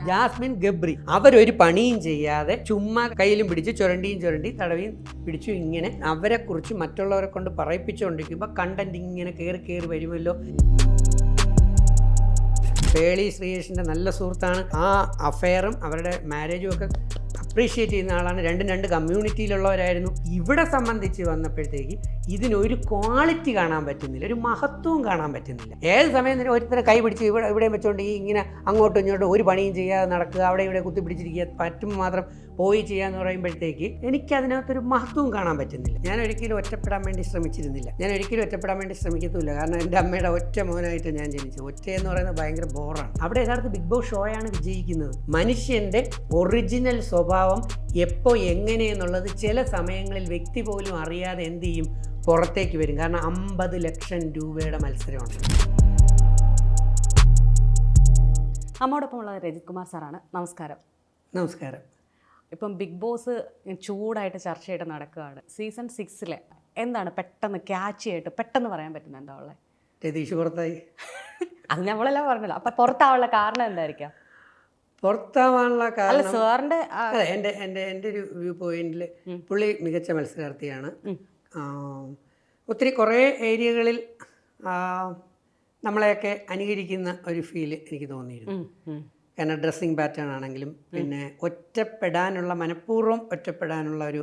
Jasmine Gabri അവരൊരു പണിയും ചെയ്യാതെ ചുമ്മാ കയ്യിലും പിടിച്ച് ചുരണ്ടി തടവിയും പിടിച്ചു ഇങ്ങനെ അവരെ കുറിച്ച് മറ്റുള്ളവരെ കൊണ്ട് പറയിപ്പിച്ചുകൊണ്ടിരിക്കുമ്പോൾ കണ്ടന്റ് ഇങ്ങനെ കയറി വരുമല്ലോ. പേളി ശ്രീയേഷിൻ്റെ നല്ല സുഹൃത്താണ്. ആ അഫെയറും അവരുടെ മാരേജും ഒക്കെ അപ്രീഷിയേറ്റ് ചെയ്യുന്ന ആളാണ്. രണ്ട് കമ്മ്യൂണിറ്റിയിലുള്ളവരായിരുന്നു. ഇവിടെ സംബന്ധിച്ച് വന്നപ്പോഴത്തേക്ക് ഇതിനൊരു ക്വാളിറ്റി കാണാൻ പറ്റുന്നില്ല, ഒരു മഹത്വവും കാണാൻ പറ്റുന്നില്ല. ഏത് സമയം തന്നെ ഒരുത്തരെ കൈ പിടിച്ച് ഇവിടെ വെച്ചുകൊണ്ട് ഈ ഇങ്ങനെ അങ്ങോട്ടും ഇങ്ങോട്ടും ഒരു പണിയും ചെയ്യാതെ നടക്കുക, അവിടെ ഇവിടെ കുത്തിപ്പിടിച്ചിരിക്കുക, പറ്റുമ്പോൾ മാത്രം പോയി ചെയ്യാന്ന് പറയുമ്പോഴത്തേക്ക് എനിക്കതിനകത്തൊരു മഹത്വവും കാണാൻ പറ്റുന്നില്ല. ഞാൻ ഒരിക്കലും ഒറ്റപ്പെടാൻ വേണ്ടി ശ്രമിച്ചിരുന്നില്ല, ഞാൻ ഒരിക്കലും ഒറ്റപ്പെടാൻ വേണ്ടി ശ്രമിക്കത്തുമില്ല. കാരണം എൻ്റെ അമ്മയുടെ ഒറ്റ മോനായിട്ട് ഞാൻ ജനിച്ചു. ഒറ്റ എന്ന് പറയുന്നത് ഭയങ്കര ബോറാണ്. അവിടെ യഥാർത്ഥ ബിഗ് ബോസ് ഷോയാണ് വിജയിക്കുന്നത്. മനുഷ്യൻ്റെ ഒറിജിനൽ സ്വഭാവം എപ്പോൾ എങ്ങനെയെന്നുള്ളത് ചില സമയങ്ങളിൽ വ്യക്തി പോലും അറിയാതെ എന്ത് ചെയ്യും, പുറത്തേക്ക് വരും. കാരണം 50 ലക്ഷം രൂപയുടെ മത്സരമാണ്. നമ്മോടൊപ്പമുള്ള രജിത് കുമാർ സാറാണ്. നമസ്കാരം. നമസ്കാരം. ഇപ്പം ബിഗ് ബോസ് ചൂടായിട്ട് ചർച്ചയായിട്ട് നടക്കുകയാണ്. സീസൺ 6 എന്താണ് പെട്ടെന്ന് ക്യാച്ച് ആയിട്ട് പെട്ടെന്ന് പറയാൻ പറ്റുന്നത്? എന്താ ഉള്ളത്? രതീഷ് പുറത്തായി. അത് നമ്മളെല്ലാം പറഞ്ഞല്ലോ. അപ്പം പുറത്താവാനുള്ള കാരണം എന്തായിരിക്കാം? പുറത്താവാനുള്ള കാരണം സാറിൻ്റെ അതെ, എൻ്റെ ഒരു വ്യൂ പോയിന്റിൽ പുള്ളി മികച്ച മത്സരാർത്ഥിയാണ്. കുറേ ഏരിയകളിൽ നമ്മളെയൊക്കെ അനുകരിക്കുന്ന ഒരു ഫീല് എനിക്ക് തോന്നിയിരുന്നു. കാരണം ഡ്രസ്സിങ് പാറ്റേൺ ആണെങ്കിലും പിന്നെ മനഃപൂർവ്വം ഒറ്റപ്പെടാനുള്ള ഒരു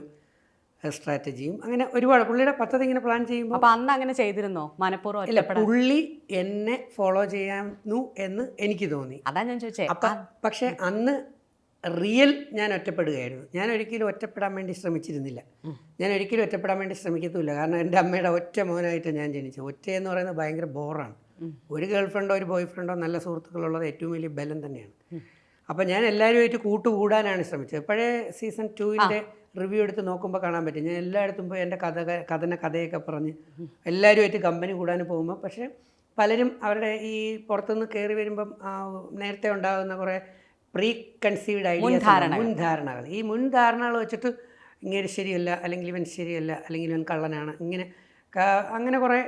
സ്ട്രാറ്റജിയും അങ്ങനെ ഒരുപാട് പുള്ളിയുടെ പദ്ധതി ഇങ്ങനെ പ്ലാൻ ചെയ്യുമ്പോൾ. അപ്പം അന്ന് അങ്ങനെ ചെയ്തിരുന്നോ? മനഃപൂർവ്വം ഇല്ല, പുള്ളി എന്നെ ഫോളോ ചെയ്യാന്നു എന്ന് എനിക്ക് തോന്നി. അതാ ഞാൻ ചോദിച്ചേ. പക്ഷെ അന്ന് റിയൽ ഞാൻ ഒറ്റപ്പെടുകയായിരുന്നു. ഞാൻ ഒരിക്കലും ഒറ്റപ്പെടാൻ വേണ്ടി ശ്രമിച്ചിരുന്നില്ല, ഞാൻ ഒരിക്കലും ഒറ്റപ്പെടാൻ വേണ്ടി ശ്രമിക്കത്തുമില്ല. കാരണം എൻ്റെ അമ്മയുടെ ഒറ്റ മോനായിട്ട് ഞാൻ ജനിച്ചത്. ഒറ്റ എന്ന് പറയുന്നത് ഭയങ്കര ബോറാണ്. ഒരു ഗേൾ ഫ്രണ്ടോ ഒരു ബോയ് ഫ്രണ്ടോ നല്ല സുഹൃത്തുക്കളുള്ളത് ഏറ്റവും വലിയ ബലം തന്നെയാണ്. അപ്പം ഞാൻ എല്ലാവരുമായിട്ട് കൂട്ടുകൂടാനാണ് ശ്രമിച്ചത്. ഇപ്പോഴേ സീസൺ 2 റിവ്യൂ എടുത്ത് നോക്കുമ്പോൾ കാണാൻ പറ്റും. ഞാൻ എല്ലായിടത്തും പോയി എൻ്റെ കഥയൊക്കെ പറഞ്ഞ് എല്ലാവരുമായിട്ട് കമ്പനി കൂടാൻ പോകുമ്പോൾ പക്ഷേ പലരും അവരുടെ ഈ പുറത്തുനിന്ന് കയറി വരുമ്പം നേരത്തെ ഉണ്ടാകുന്ന കുറേ പ്രീ കൺസീവ്ഡ് ഐഡിയാസ്, മുൻധാരണകൾ. ഈ മുൻധാരണകൾ വെച്ചിട്ട് ഇങ്ങനെ ശരിയല്ല, അല്ലെങ്കിൽ ഇവൻ ശരിയല്ല, അല്ലെങ്കിൽ ഇവൻ കള്ളനാണ്, അങ്ങനെ കുറേ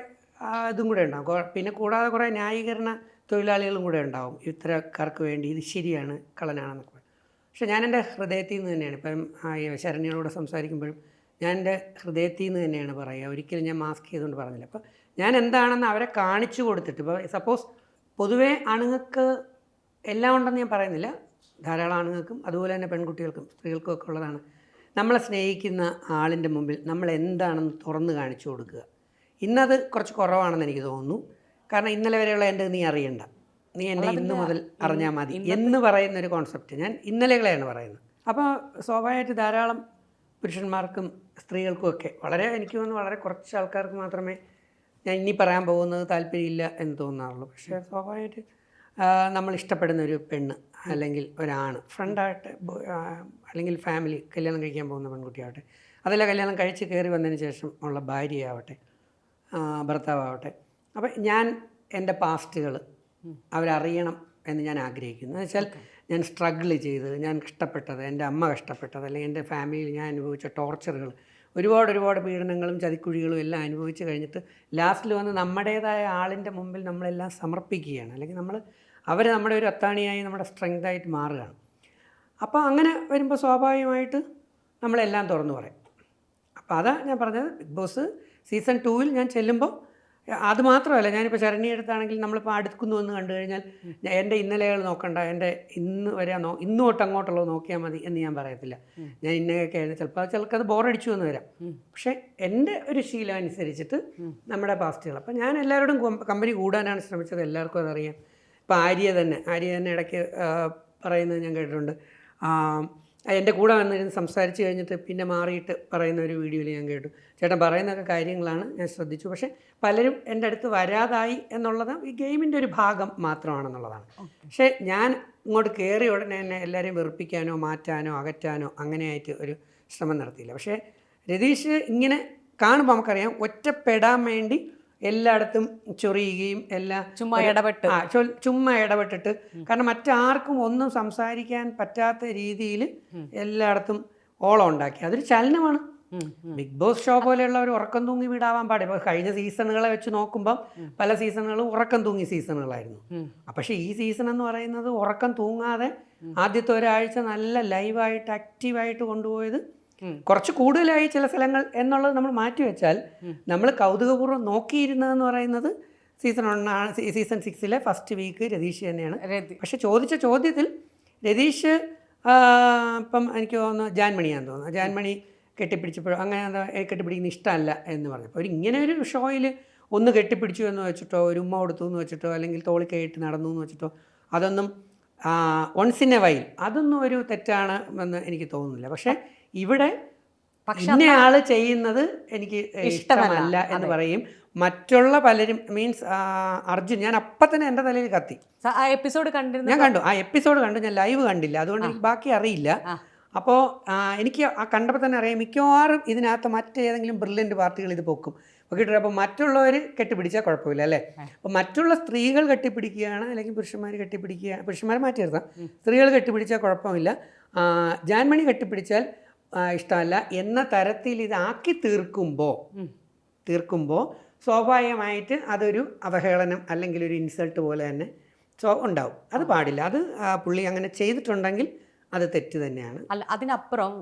ഇതും കൂടെ ഉണ്ടാകും. പിന്നെ കൂടാതെ കുറേ ന്യായീകരണ തൊഴിലാളികളും കൂടെ ഉണ്ടാവും. ഇത്തരക്കാർക്ക് വേണ്ടി ഇത് ശരിയാണ്, കള്ളനാണെന്നൊക്കെ. പക്ഷെ ഞാൻ എൻ്റെ ഹൃദയത്തിൽ നിന്ന് തന്നെയാണ് ഇപ്പം ശരണ്യയോട് സംസാരിക്കുമ്പോഴും ഞാൻ എൻ്റെ ഹൃദയത്തിൽ നിന്ന് തന്നെയാണ് പറയുക. ഒരിക്കലും ഞാൻ മാസ്ക് ചെയ്തുകൊണ്ട് പറഞ്ഞില്ല. അപ്പം ഞാൻ എന്താണെന്ന് അവരെ കാണിച്ചു കൊടുത്തിട്ട്, ഇപ്പോൾ സപ്പോസ് പൊതുവേ ആണുങ്ങൾക്ക് എല്ലാം ഉണ്ടെന്ന് ഞാൻ പറയുന്നില്ല, ധാരാളം ആണുങ്ങൾക്കും അതുപോലെ തന്നെ പെൺകുട്ടികൾക്കും സ്ത്രീകൾക്കും ഒക്കെ ഉള്ളതാണ്. നമ്മളെ സ്നേഹിക്കുന്ന ആളിൻ്റെ മുമ്പിൽ നമ്മൾ എന്താണെന്ന് തുറന്ന് കാണിച്ചു കൊടുക്കുക. ഇന്നത് കുറച്ച് കുറവാണെന്ന് എനിക്ക് തോന്നുന്നു. കാരണം ഇന്നലെ വരെയുള്ള എൻ്റെ നീ അറിയണ്ട, നീ എന്നെ ഇന്ന് മുതൽ അറിഞ്ഞാൽ മതി എന്ന് പറയുന്നൊരു കോൺസെപ്റ്റ് ഞാൻ ഇന്നലെകളെയാണ് പറയുന്നത്. അപ്പോൾ സ്വാഭാവികമായിട്ട് ധാരാളം പുരുഷന്മാർക്കും സ്ത്രീകൾക്കും ഒക്കെ എനിക്ക് തോന്നുന്നു വളരെ കുറച്ച് ആൾക്കാർക്ക് മാത്രമേ ഞാൻ ഇനി പറയാൻ പോകുന്നത് താല്പര്യമില്ല എന്ന് തോന്നാറുള്ളൂ. പക്ഷേ സ്വാഭാവികമായിട്ട് നമ്മൾ ഇഷ്ടപ്പെടുന്ന ഒരു പെണ്ണ് അല്ലെങ്കിൽ ഒരാണ്, ഫ്രണ്ടായിട്ട് അല്ലെങ്കിൽ ഫാമിലി, കല്യാണം കഴിക്കാൻ പോകുന്ന പെൺകുട്ടിയാവട്ടെ, അതല്ല കല്യാണം കഴിച്ച് കയറി വന്നതിന് ശേഷം ഉള്ള ഭാര്യയാവട്ടെ, ഭർത്താവട്ടെ, അപ്പം ഞാൻ എൻ്റെ പാസ്റ്റുകൾ അവരറിയണം എന്ന് ഞാൻ ആഗ്രഹിക്കുന്നു. എന്ന് വെച്ചാൽ ഞാൻ സ്ട്രഗിൾ ചെയ്തത്, ഞാൻ കഷ്ടപ്പെട്ടത്, എൻ്റെ അമ്മ കഷ്ടപ്പെട്ടത്, അല്ലെങ്കിൽ എൻ്റെ ഫാമിലിയിൽ ഞാൻ അനുഭവിച്ച ടോർച്ചറുകൾ, ഒരുപാട് പീഡനങ്ങളും ചതിക്കുഴികളും എല്ലാം അനുഭവിച്ച് കഴിഞ്ഞിട്ട് ലാസ്റ്റിൽ വന്ന് നമ്മുടേതായ ആളിൻ്റെ മുമ്പിൽ നമ്മളെല്ലാം സമർപ്പിക്കുകയാണ്. അല്ലെങ്കിൽ അവർ നമ്മുടെ ഒരു അത്താണിയായി നമ്മുടെ സ്ട്രെങ്തായിട്ട് മാറുകയാണ്. അപ്പോൾ അങ്ങനെ വരുമ്പോൾ സ്വാഭാവികമായിട്ട് നമ്മളെല്ലാം തുറന്നു പറയും. അപ്പോൾ അതാ ഞാൻ പറഞ്ഞത്. ബിഗ് ബോസ് സീസൺ 2 ഞാൻ ചെല്ലുമ്പോൾ അത് മാത്രമല്ല, ഞാനിപ്പോൾ ശരണ്യ എടുത്താണെങ്കിൽ നമ്മളിപ്പോൾ അടുക്കുന്നു എന്ന് കണ്ടു കഴിഞ്ഞാൽ എൻ്റെ ഇന്നലെകൾ നോക്കണ്ട, എൻ്റെ ഇന്ന് വരെ ഇന്ന് തൊട്ട് അങ്ങോട്ടുള്ളത് നോക്കിയാൽ മതി എന്ന് ഞാൻ പറയത്തില്ല. ഞാൻ ഇന്നൊക്കെ ആയിരുന്നു, ചിലപ്പോൾ അത് ബോറടിച്ചു എന്ന് വരാം. പക്ഷേ എൻ്റെ ഒരു ശീലം അനുസരിച്ചിട്ട് നമ്മുടെ പാസ്റ്റുകൾ, അപ്പം ഞാൻ എല്ലാവരോടും കമ്പനി കൂടാനാണ് ശ്രമിച്ചത്. എല്ലാവർക്കും അതറിയാം. ഇപ്പോൾ ആര്യ തന്നെ ഇടയ്ക്ക് പറയുന്നത് ഞാൻ കേട്ടിട്ടുണ്ട്. എൻ്റെ കൂടെ വന്നിരുന്ന് സംസാരിച്ച് കഴിഞ്ഞിട്ട് പിന്നെ മാറിയിട്ട് പറയുന്ന ഒരു വീഡിയോയിൽ ഞാൻ കേട്ടു. ചേട്ടൻ പറയുന്നൊക്കെ കാര്യങ്ങളാണ്, ഞാൻ ശ്രദ്ധിച്ചു. പക്ഷേ പലരും എൻ്റെ അടുത്ത് വരാതായി എന്നുള്ളത് ഈ ഗെയിമിൻ്റെ ഒരു ഭാഗം മാത്രമാണെന്നുള്ളതാണ്. പക്ഷേ ഞാൻ ഇങ്ങോട്ട് കയറിയ ഉടനെ എന്നെ എല്ലാവരെയും വെറുപ്പിക്കാനോ മാറ്റാനോ അകറ്റാനോ അങ്ങനെയായിട്ട് ഒരു ശ്രമം നടത്തിയില്ല. പക്ഷേ രതീഷ് ഇങ്ങനെ കാണുമ്പോൾ നമുക്കറിയാം ഒറ്റപ്പെടാൻ വേണ്ടി എല്ലായിടത്തും ചൊറിയുകയും ചുമ്മാ ഇടപെട്ടിട്ട്, കാരണം മറ്റാർക്കും ഒന്നും സംസാരിക്കാൻ പറ്റാത്ത രീതിയിൽ എല്ലായിടത്തും ഓളം ഉണ്ടാക്കി. അതൊരു ചലനമാണ്. ബിഗ് ബോസ് ഷോ പോലെയുള്ള ഒരു ഉറക്കം തൂങ്ങി വീടാവാൻ പാടില്ല. ഇപ്പോൾ കഴിഞ്ഞ സീസണുകളെ വെച്ച് നോക്കുമ്പം പല സീസണുകളും ഉറക്കം തൂങ്ങി സീസണുകളായിരുന്നു. പക്ഷേ ഈ സീസൺ എന്ന് പറയുന്നത് ഉറക്കം തൂങ്ങാതെ ആദ്യത്തെ ഒരാഴ്ച നല്ല ലൈവായിട്ട് ആക്റ്റീവായിട്ട് കൊണ്ടുപോയത് കുറച്ച് കൂടുതലായി ചില സ്ഥലങ്ങൾ എന്നുള്ളത് നമ്മൾ മാറ്റിവെച്ചാൽ നമ്മൾ കൗതുകപൂർവ്വം നോക്കിയിരുന്നതെന്ന് പറയുന്നത് സീസൺ 6 ഫസ്റ്റ് വീക്ക് രതീഷ് തന്നെയാണ്. പക്ഷെ ചോദിച്ച ചോദ്യത്തിൽ രതീഷ് ഇപ്പം എനിക്ക് തോന്നുന്നു ജാൻമണിയാന്ന് തോന്നുന്നു, ജാൻമണി കെട്ടിപ്പിടിച്ചപ്പോഴും അങ്ങനെ എന്താ കെട്ടിപ്പിടിക്കുന്ന ഇഷ്ടമല്ല എന്ന് പറഞ്ഞപ്പോൾ ഒരു ഇങ്ങനെ ഒരു ഷോയിൽ ഒന്ന് കെട്ടിപ്പിടിച്ചു എന്ന് വെച്ചിട്ടോ ഒരു ഉമ്മ കൊടുത്തു എന്ന് വെച്ചിട്ടോ അല്ലെങ്കിൽ തോളിക്കൈയിട്ട് നടന്നു എന്ന് വെച്ചിട്ടോ അതൊന്നും വൺസ് ഇൻ എ വൈൽ അതൊന്നും ഒരു തെറ്റാണ് എന്ന് എനിക്ക് തോന്നുന്നില്ല. പക്ഷേ ഇവിടെ ഇന്നയാൾ ചെയ്യുന്നത് എനിക്ക് ഇഷ്ടമല്ല എന്ന് പറയും. മറ്റുള്ള പലരും മീൻസ് അർജുൻ, ഞാൻ അപ്പം തന്നെ എൻ്റെ തലയിൽ കത്തി. എപ്പിസോഡ് കണ്ടിരുന്നു, ഞാൻ കണ്ടു, ആ എപ്പിസോഡ് കണ്ടു, ഞാൻ ലൈവ് കണ്ടില്ല, അതുകൊണ്ട് എനിക്ക് ബാക്കി അറിയില്ല. അപ്പോൾ എനിക്ക് ആ കണ്ടപ്പോൾ തന്നെ അറിയാം മിക്കവാറും ഇതിനകത്ത് മറ്റേതെങ്കിലും ബ്രില്യൻറ്റ് പാർട്ടികൾ ഇത് പൊക്കും പൊക്കിയിട്ട്. അപ്പോൾ മറ്റുള്ളവർ കെട്ടിപ്പിടിച്ചാൽ കുഴപ്പമില്ല അല്ലേ. അപ്പോൾ മറ്റുള്ള സ്ത്രീകൾ കെട്ടിപ്പിടിക്കുകയാണ് അല്ലെങ്കിൽ പുരുഷന്മാർ കെട്ടിപ്പിടിക്കുക, പുരുഷന്മാരെ മാറ്റി നിർത്താം, സ്ത്രീകൾ കെട്ടിപ്പിടിച്ചാൽ കുഴപ്പമില്ല, ജാൻമണി കെട്ടിപ്പിടിച്ചാൽ ഇഷ്ടമല്ല എന്ന തരത്തിൽ ഇതാക്കി തീർക്കുമ്പോൾ സ്വാഭാവികമായിട്ട് അതൊരു അവഹേളനം അല്ലെങ്കിൽ ഒരു ഇൻസൾട്ട് പോലെ തന്നെ ഉണ്ടാവും. അത് പാടില്ല. അത് പുള്ളി അങ്ങനെ ചെയ്തിട്ടുണ്ടെങ്കിൽ അത് തെറ്റ് തന്നെയാണ്. അല്ല, അതിനപ്പുറം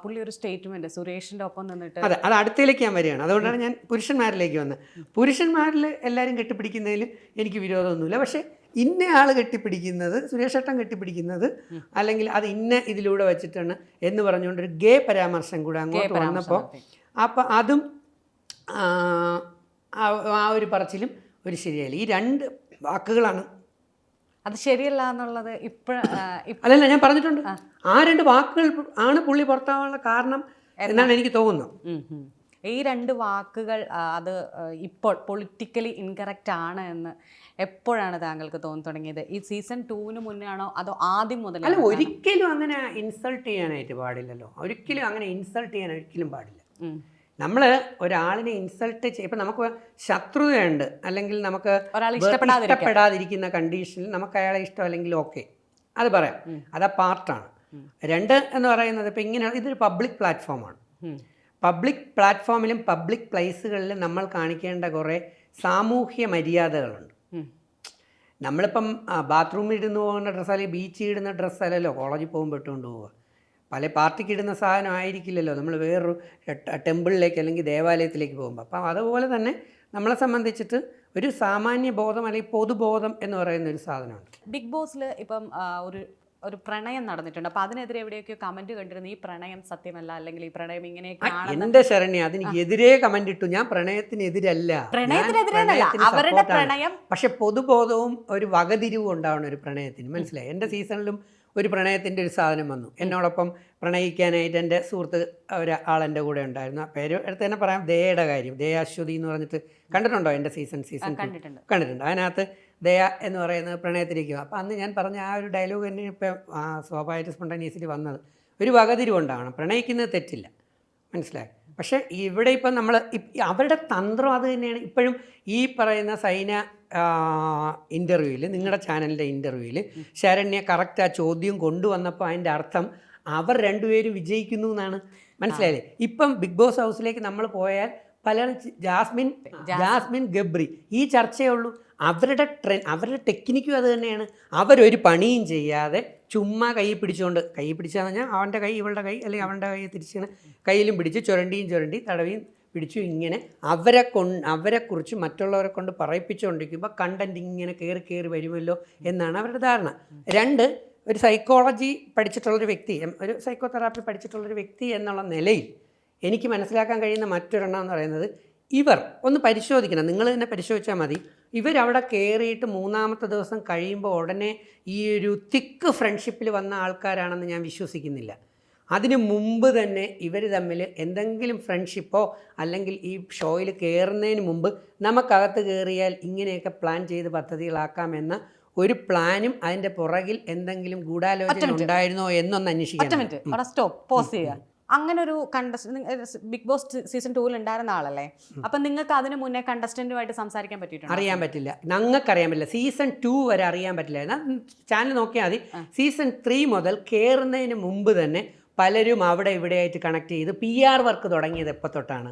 പുള്ളി ഒരു സ്റ്റേറ്റ്മെന്റ് സുരേഷിന്റെ ഒപ്പം നിന്നിട്ട്, അതെ, അത് അടുത്തേക്ക് ഞാൻ വരികയാണ്. അതുകൊണ്ടാണ് ഞാൻ പുരുഷന്മാരിലേക്ക് വന്നത്. പുരുഷന്മാരിൽ എല്ലാവരും കെട്ടിപ്പിടിക്കുന്നതിൽ എനിക്ക് വിരോധമൊന്നുമില്ല. പക്ഷേ ഇന്ന ആൾ കെട്ടിപ്പിടിക്കുന്നത്, സുരേഷ് ഏട്ടൻ കെട്ടിപ്പിടിക്കുന്നത് അല്ലെങ്കിൽ അത് ഇന്ന ഇതിലൂടെ വെച്ചിട്ടാണ് എന്ന് പറഞ്ഞുകൊണ്ട് ഒരു ഗേ പരാമർശം കൂടെ അങ്ങോട്ട് വന്നപ്പോൾ അപ്പം അതും ആ ഒരു പറച്ചിലും ഒരു ശരിയല്ല. ഈ രണ്ട് വാക്കുകളാണ് അത് ശരിയല്ല എന്നുള്ളത് അല്ലല്ല ഞാൻ പറഞ്ഞിട്ടുണ്ട്. ആ രണ്ട് വാക്കുകൾ ആണ് പുള്ളി പുറത്താവാനുള്ള കാരണം എന്നാണ് എനിക്ക് തോന്നുന്നത്. ഈ രണ്ട് വാക്കുകൾ അത് ഇപ്പോൾ പൊളിറ്റിക്കലി ഇൻകറക്റ്റ് ആണ് എന്ന് എപ്പോഴാണ് താങ്കൾക്ക് തോന്നി തുടങ്ങിയത്? ഈ സീസൺ 2 മുന്നേ ആണോ അതോ ആദ്യം മുതൽ? അല്ല, ഒരിക്കലും അങ്ങനെ ഇൻസൾട്ട് ചെയ്യാനായിട്ട് പാടില്ലല്ലോ. ഒരിക്കലും അങ്ങനെ ഇൻസൾട്ട് ചെയ്യാൻ ഒരിക്കലും പാടില്ല. നമ്മൾ ഒരാളിനെ ഇൻസൾട്ട് ഇപ്പം നമുക്ക് ശത്രുതയുണ്ട് അല്ലെങ്കിൽ നമുക്ക് ഇഷ്ടപ്പെടാതിരിക്കുന്ന കണ്ടീഷനിൽ നമുക്ക് അയാളെ ഇഷ്ടം അല്ലെങ്കിൽ ഓക്കെ, അത് പറയാം, അത് ആ പാർട്ടാണ്. രണ്ട് എന്ന് പറയുന്നത് ഇപ്പം ഇങ്ങനെ ഇതൊരു പബ്ലിക് പ്ലാറ്റ്ഫോമാണ്. പബ്ലിക് പ്ലാറ്റ്ഫോമിലും പബ്ലിക് പ്ലേസുകളിലും നമ്മൾ കാണിക്കേണ്ട കുറേ സാമൂഹ്യ മര്യാദകളുണ്ട്. നമ്മളിപ്പം ബാത്റൂമിൽ ഇടുന്നു പോകുന്ന ഡ്രസ്സ് അല്ലെങ്കിൽ ബീച്ചിൽ ഇടുന്ന ഡ്രസ്സ് അല്ലല്ലോ കോളേജിൽ പോകുമ്പോൾ ഇട്ടുകൊണ്ട് പോവുക. പല പാർട്ടിക്ക് ഇടുന്ന സാധനം ആയിരിക്കില്ലല്ലോ നമ്മൾ വേറൊരു ടെമ്പിളിലേക്ക് അല്ലെങ്കിൽ ദേവാലയത്തിലേക്ക് പോകുമ്പോൾ. അപ്പം അതുപോലെ തന്നെ നമ്മളെ സംബന്ധിച്ചിട്ട് ഒരു സാമാന്യ ബോധം അല്ലെങ്കിൽ പൊതുബോധം എന്ന് പറയുന്ന ഒരു സാധനമുണ്ട്. ബിഗ് ബോസിൽ ഇപ്പം ഒരു പ്രണയം നടന്നിട്ടുണ്ട്. അപ്പം അതിനെതിരെ എവിടെയൊക്കെയോ കമന്റ് കണ്ടിരുന്നു, ഈ പ്രണയം സത്യമല്ല അല്ലെങ്കിൽ ഈ പ്രണയം ഇങ്ങനെയൊക്കെയാണ്. എൻ്റെ ശരണ്യ, അതിനെതിരെ കമന്റ് ഇട്ടു. ഞാൻ പ്രണയത്തിനെതിരല്ല, അവരുടെ പ്രണയം. പക്ഷെ പൊതുബോധവും ഒരു വകതിരിവും ഉണ്ടാവണം ഒരു പ്രണയത്തിന്, മനസ്സിലായി? എൻ്റെ സീസണിലും ഒരു പ്രണയത്തിൻ്റെ ഒരു സാധനം വന്നു. എന്നോടൊപ്പം പ്രണയിക്കാനായിട്ട് എൻ്റെ സുഹൃത്ത് ഒരാളെൻ്റെ കൂടെ ഉണ്ടായിരുന്നു. ആ പേര് എടുത്ത് തന്നെ പറയാം, ദയയുടെ കാര്യം. ദയ അശ്വതി എന്ന് പറഞ്ഞിട്ട് കണ്ടിട്ടുണ്ടോ? എൻ്റെ സീസൺ കണ്ടിട്ടുണ്ട്. അതിനകത്ത് ദയ എന്ന് പറയുന്നത് പ്രണയത്തിലേക്ക്. അപ്പോൾ അന്ന് ഞാൻ പറഞ്ഞ ആ ഒരു ഡയലോഗ് തന്നെ ഇപ്പം സ്വാഭാവിക സ്പോണ്ടേനിയസ്ലി വന്നത്. ഒരു വകതിരിവുണ്ടാവണം, പ്രണയിക്കുന്നത് തെറ്റില്ല, മനസ്സിലായി? പക്ഷേ ഇവിടെ ഇപ്പം നമ്മൾ അവരുടെ തന്ത്രം അത് തന്നെയാണ്. ഇപ്പോഴും ഈ പറയുന്ന സൈന ഇൻ്റർവ്യൂവിൽ, നിങ്ങളുടെ ചാനലിൻ്റെ ഇൻ്റർവ്യൂവിൽ ശരണ്യ കറക്റ്റ് ആ ചോദ്യം കൊണ്ടുവന്നപ്പോൾ അതിൻ്റെ അർത്ഥം അവർ രണ്ടുപേരും വിജയിക്കുന്നു എന്നാണ്, മനസ്സിലായില്ലേ? ഇപ്പം ബിഗ് ബോസ് ഹൗസിലേക്ക് നമ്മൾ പോയാൽ പലരും ജാസ്മിൻ ഗബ്രി ഈ ചർച്ചയേ ഉള്ളൂ. അവരുടെ ടെക്നിക്കും അത് തന്നെയാണ്. അവരൊരു പണിയും ചെയ്യാതെ ചുമ്മാ കൈ പിടിച്ചുകൊണ്ട്, കൈ പിടിച്ചാന്ന് പറഞ്ഞാൽ അവൻ്റെ കൈ ഇവളുടെ കൈ അല്ലെങ്കിൽ അവളുടെ കൈ തിരിച്ച് കയ്യിലും പിടിച്ച് ചുരണ്ടി തടവിയും പിടിച്ചു ഇങ്ങനെ അവരെക്കുറിച്ച് മറ്റുള്ളവരെ കൊണ്ട് പറയിപ്പിച്ചുകൊണ്ടിരിക്കുമ്പോൾ കണ്ടൻറ് ഇങ്ങനെ കയറി വരുമല്ലോ എന്നാണ് അവരുടെ ധാരണ. രണ്ട്, ഒരു സൈക്കോളജി പഠിച്ചിട്ടുള്ളൊരു വ്യക്തി, ഒരു സൈക്കോതെറാപ്പി പഠിച്ചിട്ടുള്ളൊരു വ്യക്തി എന്നുള്ള നിലയിൽ എനിക്ക് മനസ്സിലാക്കാൻ കഴിയുന്ന മറ്റൊരെണ്ണം എന്ന് പറയുന്നത്, ഇവർ ഒന്ന് പരിശോധിക്കണം, നിങ്ങൾ തന്നെ പരിശോധിച്ചാൽ മതി. ഇവരവിടെ കയറിയിട്ട് 3-ാമത്തെ ദിവസം കഴിയുമ്പോൾ ഉടനെ ഈ ഒരു തിക്ക് ഫ്രണ്ട്ഷിപ്പിൽ വന്ന ആൾക്കാരാണെന്ന് ഞാൻ വിശ്വസിക്കുന്നില്ല. അതിനു മുമ്പ് തന്നെ ഇവർ തമ്മിൽ എന്തെങ്കിലും ഫ്രണ്ട്ഷിപ്പോ അല്ലെങ്കിൽ ഈ ഷോയിൽ കയറുന്നതിന് മുമ്പ് നമുക്കകത്ത് കയറിയാൽ ഇങ്ങനെയൊക്കെ പ്ലാൻ ചെയ്ത് പദ്ധതികളാക്കാമെന്ന ഒരു പ്ലാനും അതിൻ്റെ പുറകിൽ എന്തെങ്കിലും ഗൂഢാലോചന ഉണ്ടായിരുന്നോ എന്നൊന്ന് അന്വേഷിക്കാം. അങ്ങനെ ഒരു ബിഗ് ബോസ് സീസൺ 2 ഉണ്ടായിരുന്ന ആളല്ലേ, അപ്പം നിങ്ങൾക്ക് അതിന് മുന്നേ കണ്ടസ്റ്റന്റുമായിട്ട് സംസാരിക്കാൻ പറ്റിയിട്ടുണ്ട്? അറിയാൻ പറ്റില്ല, ഞങ്ങൾക്കറിയാൻ പറ്റില്ല. സീസൺ 2 വരെ അറിയാൻ പറ്റില്ല. എന്നാൽ ചാനൽ നോക്കിയാൽ മതി. സീസൺ 3 മുതൽ കയറുന്നതിന് മുമ്പ് തന്നെ പലരും അവിടെ ഇവിടെയായിട്ട് കണക്ട് ചെയ്ത് PR വർക്ക് തുടങ്ങിയത് എപ്പോൾ തൊട്ടാണ്?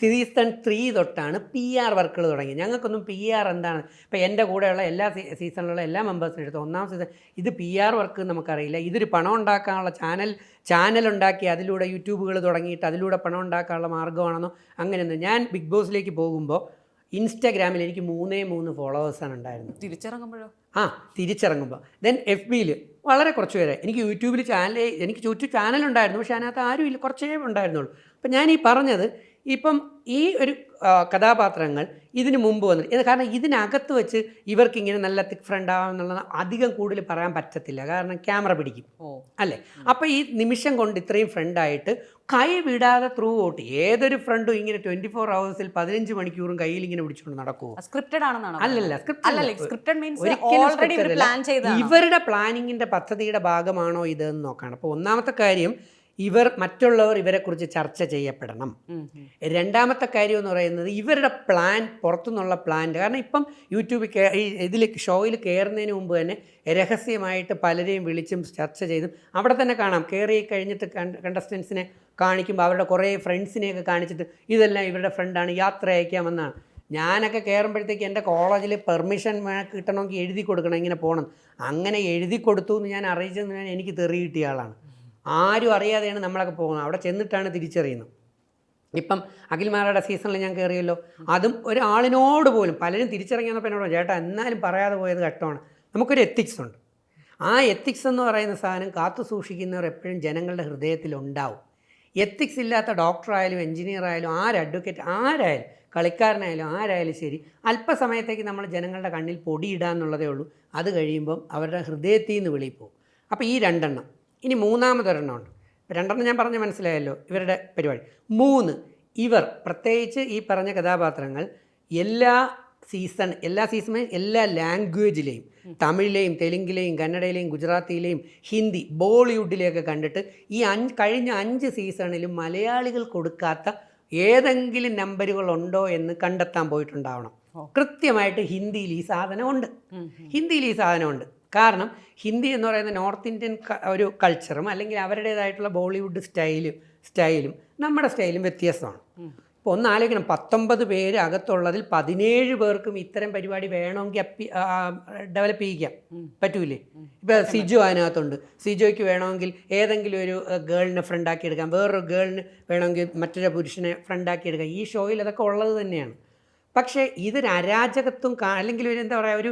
സീസൺ 3 തൊട്ടാണ് PR വർക്കുകൾ തുടങ്ങിയത്. ഞങ്ങൾക്കൊന്നും PR എന്താണ്, ഇപ്പോൾ എൻ്റെ കൂടെയുള്ള എല്ലാ സീസണിലുള്ള എല്ലാ മെമ്പേഴ്സിനും എടുത്ത് ഒന്നാം സീസൺ ഇത് PR വർക്ക് നമുക്കറിയില്ല. ഇതൊരു പണം ഉണ്ടാക്കാനുള്ള ചാനൽ ഉണ്ടാക്കി അതിലൂടെ യൂട്യൂബുകൾ തുടങ്ങിയിട്ട് അതിലൂടെ പണം ഉണ്ടാക്കാനുള്ള മാർഗ്ഗമാണെന്നോ അങ്ങനെയൊന്നും. ഞാൻ ബിഗ് ബോസിലേക്ക് പോകുമ്പോൾ ഇൻസ്റ്റാഗ്രാമിൽ എനിക്ക് 3 ഫോളോവേഴ്സാണ് ഉണ്ടായിരുന്നത്. തിരിച്ചിറങ്ങുമ്പോൾ ദെൻ FBയിൽ വളരെ കുറച്ച് പേരെ. എനിക്ക് യൂട്യൂബിൽ എനിക്ക് യൂട്യൂബ് ചാനലുണ്ടായിരുന്നു, പക്ഷേ അതിനകത്ത് ആരും ഇല്ല, കുറച്ചേ ഉണ്ടായിരുന്നുള്ളൂ. അപ്പം ഞാൻ ഈ പറഞ്ഞത് ഇപ്പം ഈ ഒരു കഥാപാത്രങ്ങൾ ഇതിന് മുമ്പ് വന്നിട്ട്, കാരണം ഇതിനകത്ത് വെച്ച് ഇവർക്ക് ഇങ്ങനെ നല്ല തിക് ഫ്രണ്ട് ആവാമെന്നുള്ളത് അധികം കൂടുതൽ പറയാൻ പറ്റത്തില്ല, കാരണം ക്യാമറ പിടിക്കും അല്ലേ. അപ്പോൾ ഈ നിമിഷം കൊണ്ട് ഇത്രയും ഫ്രണ്ടായിട്ട് കൈ വിടാതെ ത്രൂ ഔട്ട് ഏതൊരു ഫ്രണ്ടും ഇങ്ങനെ 24 hours 15 മണിക്കൂറും കയ്യിൽ ഇങ്ങനെ പിടിച്ചുകൊണ്ട് നടക്കുമോ? അല്ലല്ല, ഇവരുടെ പ്ലാനിങ്ങിൻ്റെ പദ്ധതിയുടെ ഭാഗമാണോ ഇതെന്ന് നോക്കണം. അപ്പോൾ ഒന്നാമത്തെ കാര്യം, മറ്റുള്ളവർ ഇവരെക്കുറിച്ച് ചർച്ച ചെയ്യപ്പെടണം. രണ്ടാമത്തെ കാര്യം എന്ന് പറയുന്നത് ഇവരുടെ പ്ലാൻ, പുറത്തുനിന്നുള്ള പ്ലാൻ. കാരണം ഇപ്പം ഇതിൽ ഷോയിൽ കയറുന്നതിന് മുമ്പ് തന്നെ രഹസ്യമായിട്ട് പലരെയും വിളിച്ചും ചർച്ച ചെയ്തും അവിടെ തന്നെ കാണാം. കയറി കഴിഞ്ഞിട്ട് കണ്ടസ്റ്റൻസിനെ കാണിക്കുമ്പോൾ അവരുടെ കുറേ ഫ്രണ്ട്സിനെയൊക്കെ കാണിച്ചിട്ട് ഇതെല്ലാം ഇവരുടെ ഫ്രണ്ടാണ്, യാത്ര അയക്കാമെന്നാണ്. ഞാനൊക്കെ കയറുമ്പോഴത്തേക്ക് എൻ്റെ കോളേജിൽ പെർമിഷൻ കിട്ടണമെങ്കിൽ എഴുതി കൊടുക്കണം, ഇങ്ങനെ പോകണം. അങ്ങനെ എഴുതി കൊടുത്തു എന്ന് ഞാൻ അറിയിച്ചെന്ന് എനിക്ക് തെറി കിട്ടിയ ആളാണ്. ആരും അറിയാതെയാണ് നമ്മളൊക്കെ പോകുന്നത്. അവിടെ ചെന്നിട്ടാണ് തിരിച്ചറിയുന്നത്. ഇപ്പം അഖിൽമാരുടെ സീസണിൽ ഞാൻ കയറിയല്ലോ, അതും ഒരാളിനോട് പോലും പലരും തിരിച്ചറിഞ്ഞപ്പോൾ എന്നോട് ചേട്ടാ എന്നാലും പറയാതെ പോയത് ഘട്ടമാണ്. നമുക്കൊരു എത്തിക്സ് ഉണ്ട്. ആ എത്തിക്സ് എന്ന് പറയുന്ന സാധനം കാത്തു സൂക്ഷിക്കുന്നവർ എപ്പോഴും ജനങ്ങളുടെ ഹൃദയത്തിലുണ്ടാവും. എത്തിക്സ് ഇല്ലാത്ത ഡോക്ടറായാലും എൻജിനീയർ ആയാലും അഡ്വക്കേറ്റ് ആരായാലും കളിക്കാരനായാലും ആരായാലും ശരി, അല്പസമയത്തേക്ക് നമ്മൾ ജനങ്ങളുടെ കണ്ണിൽ പൊടിയിടുക എന്നുള്ളതേ ഉള്ളൂ. അത് കഴിയുമ്പം അവരുടെ ഹൃദയത്തിൽ നിന്ന് വെളിയിൽ പോകും. അപ്പോൾ ഈ 2 ഇനി മൂന്നാമതൊരെണ്ണമുണ്ട്. 2 ഞാൻ പറഞ്ഞ് മനസ്സിലായല്ലോ ഇവരുടെ പരിപാടി. 3 ഇവർ പ്രത്യേകിച്ച് ഈ പറഞ്ഞ കഥാപാത്രങ്ങൾ എല്ലാ സീസണും എല്ലാ ലാംഗ്വേജിലെയും, തമിഴിലെയും തെലുങ്കിലെയും കന്നഡയിലെയും ഗുജറാത്തിയിലെയും ഹിന്ദി ബോളിവുഡിലെയൊക്കെ കണ്ടിട്ട് ഈ കഴിഞ്ഞ 5 സീസണിലും മലയാളികൾ കൊടുക്കാത്ത ഏതെങ്കിലും നമ്പറുകളുണ്ടോ എന്ന് കണ്ടെത്താൻ പോയിട്ടുണ്ടാവണം. കൃത്യമായിട്ട് ഹിന്ദിയിൽ ഈ സാധനമുണ്ട്. കാരണം ഹിന്ദി എന്ന് പറയുന്ന നോർത്ത് ഇന്ത്യൻ ഒരു കൾച്ചറും അല്ലെങ്കിൽ അവരുടേതായിട്ടുള്ള ബോളിവുഡ് സ്റ്റൈലും നമ്മുടെ സ്റ്റൈലും വ്യത്യാസമാണ്. ഇപ്പോൾ ഒന്ന് ആലോചിക്കണം, 19 പേര് അകത്തുള്ളതിൽ 17 പേർക്കും ഇത്തരം പരിപാടി വേണമെങ്കിൽ ഡെവലപ്പ് ചെയ്യിക്കാം പറ്റൂലേ? ഇപ്പോൾ സിജോ അതിനകത്തുണ്ട്. സിജോയ്ക്ക് വേണമെങ്കിൽ ഏതെങ്കിലും ഒരു ഗേളിനെ ഫ്രണ്ടാക്കി എടുക്കാം, വേറൊരു ഗേളിന് വേണമെങ്കിൽ മറ്റൊരു പുരുഷനെ ഫ്രണ്ടാക്കി എടുക്കാം. ഈ ഷോയിൽ അതൊക്കെ ഉള്ളത് തന്നെയാണ്. പക്ഷേ ഇതൊരു അരാജകത്വം അല്ലെങ്കിൽ ഒരു എന്താ പറയുക,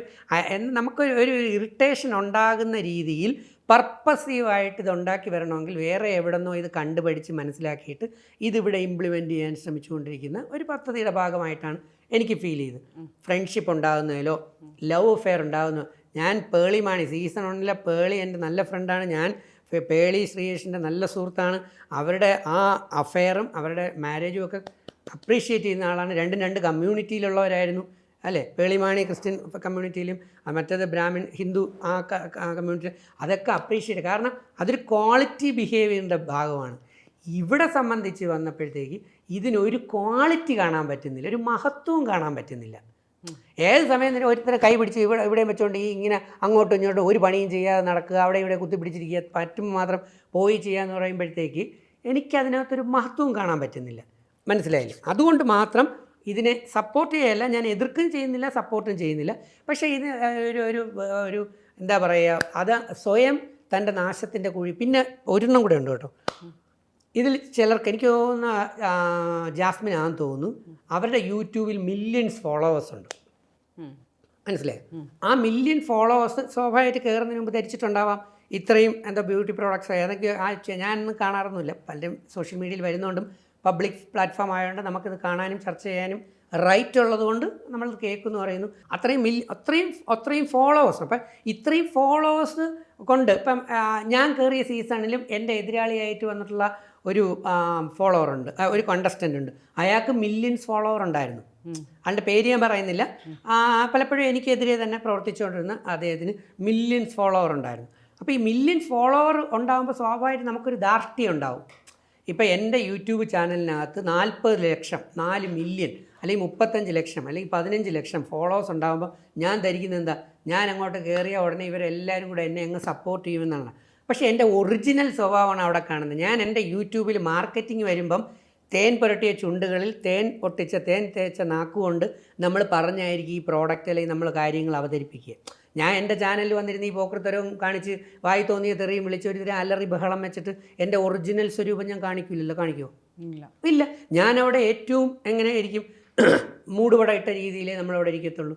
നമുക്കൊരു ഇറിറ്റേഷൻ ഉണ്ടാകുന്ന രീതിയിൽ പർപ്പസീവായിട്ട് ഇതുണ്ടാക്കി വരണമെങ്കിൽ വേറെ എവിടെന്നോ ഇത് കണ്ടുപഠിച്ച് മനസ്സിലാക്കിയിട്ട് ഇതിവിടെ ഇംപ്ലിമെൻറ്റ് ചെയ്യാൻ ശ്രമിച്ചുകൊണ്ടിരിക്കുന്ന ഒരു പദ്ധതിയുടെ ഭാഗമായിട്ടാണ് എനിക്ക് ഫീൽ ചെയ്തത്. ഫ്രണ്ട്ഷിപ്പ് ഉണ്ടാകുന്നതിലോ ലവ് അഫെയർ ഉണ്ടാകുന്നതോ, ഞാൻ പേളി മാണി സീസൺ 1 പേളി എൻ്റെ നല്ല ഫ്രണ്ടാണ്. ഞാൻ പേളി ശ്രീയേഷിൻ്റെ നല്ല സുഹൃത്താണ്. അവരുടെ ആ അഫെയറും അവരുടെ മാരേജും ഒക്കെ അപ്രീഷിയേറ്റ് ചെയ്യുന്ന ആളാണ്. 2 കമ്മ്യൂണിറ്റിയിലുള്ളവരായിരുന്നു അല്ലേ? പേളിമാണി ക്രിസ്ത്യൻ കമ്മ്യൂണിറ്റിയിലും മറ്റേത് ബ്രാഹ്മിൺ ഹിന്ദു ആ കമ്മ്യൂണിറ്റിയിലും അതൊക്കെ അപ്രീഷിയേറ്റ്, കാരണം അതൊരു ക്വാളിറ്റി ബിഹേവിയറിൻ്റെ ഭാഗമാണ്. ഇവിടെ സംബന്ധിച്ച് വന്നപ്പോഴത്തേക്ക് ഇതിനൊരു ക്വാളിറ്റി കാണാൻ പറ്റുന്നില്ല, ഒരു മഹത്വവും കാണാൻ പറ്റുന്നില്ല. ഏത് സമയം തന്നെ ഒരുത്തരെ കൈ പിടിച്ച് ഇവിടെ വെച്ചുകൊണ്ട് ഇങ്ങനെ അങ്ങോട്ടും ഇങ്ങോട്ടും ഒരു പണിയും ചെയ്യാതെ നടക്കുക, അവിടെ ഇവിടെ കുത്തിപ്പിടിച്ചിരിക്കുക, പറ്റുമ്പോൾ മാത്രം പോയി ചെയ്യുക എന്ന് പറയുമ്പോഴത്തേക്ക് എനിക്കതിനകത്തൊരു മഹത്വവും കാണാൻ പറ്റുന്നില്ല. മനസ്സിലായില്ലേ? അതുകൊണ്ട് മാത്രം ഇതിനെ സപ്പോർട്ട് ചെയ്യല്ല, ഞാൻ എതിർക്കുകയും ചെയ്യുന്നില്ല, സപ്പോർട്ടും ചെയ്യുന്നില്ല. പക്ഷേ ഇത് ഒരു എന്താ പറയുക, അത് സ്വയം തൻ്റെ നാശത്തിൻ്റെ കുഴി. പിന്നെ ഒരെണ്ണം കൂടെ ഉണ്ട് കേട്ടോ ഇതിൽ. ചിലർക്ക് എനിക്ക് തോന്നുന്ന ജാസ്മിൻ ആണെന്ന് തോന്നുന്നു, അവരുടെ യൂട്യൂബിൽ മില്യൺസ് ഫോളോവേഴ്സ് ഉണ്ട്. മനസ്സിലായി? ആ മില്യൺ ഫോളോവേഴ്സ് സ്വാഭാവികമായിട്ട് കയറുന്നതിന് മുമ്പ് ധരിച്ചിട്ടുണ്ടാവാം ഇത്രയും എന്താ ബ്യൂട്ടി പ്രോഡക്ട്സ് ഏതൊക്കെ ഞാനൊന്നും കാണാറൊന്നുമില്ല. പലരും സോഷ്യൽ മീഡിയയിൽ വരുന്നതുകൊണ്ടും പബ്ലിക് പ്ലാറ്റ്ഫോം ആയതുകൊണ്ട് നമുക്കിത് കാണാനും ചർച്ച ചെയ്യാനും റൈറ്റ് ഉള്ളതുകൊണ്ട് നമ്മൾ കേൾക്കുമെന്ന് പറയുന്നു. അത്രയും ഫോളോവേഴ്സ്. അപ്പം ഇത്രയും ഫോളോവേഴ്സ് കൊണ്ട് ഇപ്പം ഞാൻ കയറിയ സീസണിലും എൻ്റെ എതിരാളിയായിട്ട് വന്നിട്ടുള്ള ഒരു ഫോളോവറുണ്ട്, ഒരു കണ്ടസ്റ്റൻ്റ് ഉണ്ട്. അയാൾക്ക് മില്യൺസ് ഫോളോവർ ഉണ്ടായിരുന്നു. അതിൻ്റെ പേര് ഞാൻ പറയുന്നില്ല. പലപ്പോഴും എനിക്കെതിരെ തന്നെ പ്രവർത്തിച്ചുകൊണ്ടിരുന്ന അദ്ദേഹത്തിന് മില്യൺസ് ഫോളോവർ ഉണ്ടായിരുന്നു. അപ്പോൾ ഈ മില്യൺസ് ഫോളോവർ ഉണ്ടാകുമ്പോൾ സ്വാഭാവികമായിട്ട് നമുക്കൊരു ധാർഷ്ട്യം ഉണ്ടാവും. ഇപ്പോൾ എൻ്റെ യൂട്യൂബ് ചാനലിനകത്ത് 40 ലക്ഷം, 4 മില്യൺ അല്ലെങ്കിൽ 35 ലക്ഷം അല്ലെങ്കിൽ 15 ലക്ഷം ഫോളോവേഴ്സ് ഉണ്ടാകുമ്പോൾ ഞാൻ ധരിക്കുന്നത് എന്താ, ഞാൻ അങ്ങോട്ട് കയറിയ ഉടനെ ഇവരെല്ലാവരും കൂടെ എന്നെ അങ്ങ് സപ്പോർട്ട് ചെയ്യുമെന്നാണ്. പക്ഷേ എൻ്റെ ഒറിജിനൽ സ്വഭാവമാണ് അവിടെ കാണുന്നത്. ഞാൻ എൻ്റെ യൂട്യൂബിൽ മാർക്കറ്റിംഗ് വരുമ്പം തേൻ പുരട്ടിയ ചുണ്ടുകളിൽ തേൻ പൊട്ടിച്ച തേൻ തേച്ച നാക്കുകൊണ്ട് നമ്മൾ പറഞ്ഞായിരിക്കും ഈ പ്രോഡക്റ്റ് അല്ലെങ്കിൽ നമ്മൾ കാര്യങ്ങൾ അവതരിപ്പിക്കുക. ഞാൻ എൻ്റെ ചാനലിൽ വന്നിരുന്ന് ഈ പോക്കൃത്തരവും കാണിച്ച് വായി തോന്നിയ തെറിയും വിളിച്ച് ഒരു തരം അലറി ബഹളം വെച്ചിട്ട് എൻ്റെ ഒറിജിനൽ സ്വരൂപം ഞാൻ കാണിക്കില്ലല്ലോ. കാണിക്കുമോ? ഇല്ല. ഞാനവിടെ ഏറ്റവും എങ്ങനെ ആയിരിക്കും മൂടുപട ഇട്ട രീതിയിലേ നമ്മളവിടെ ഇരിക്കത്തുള്ളൂ.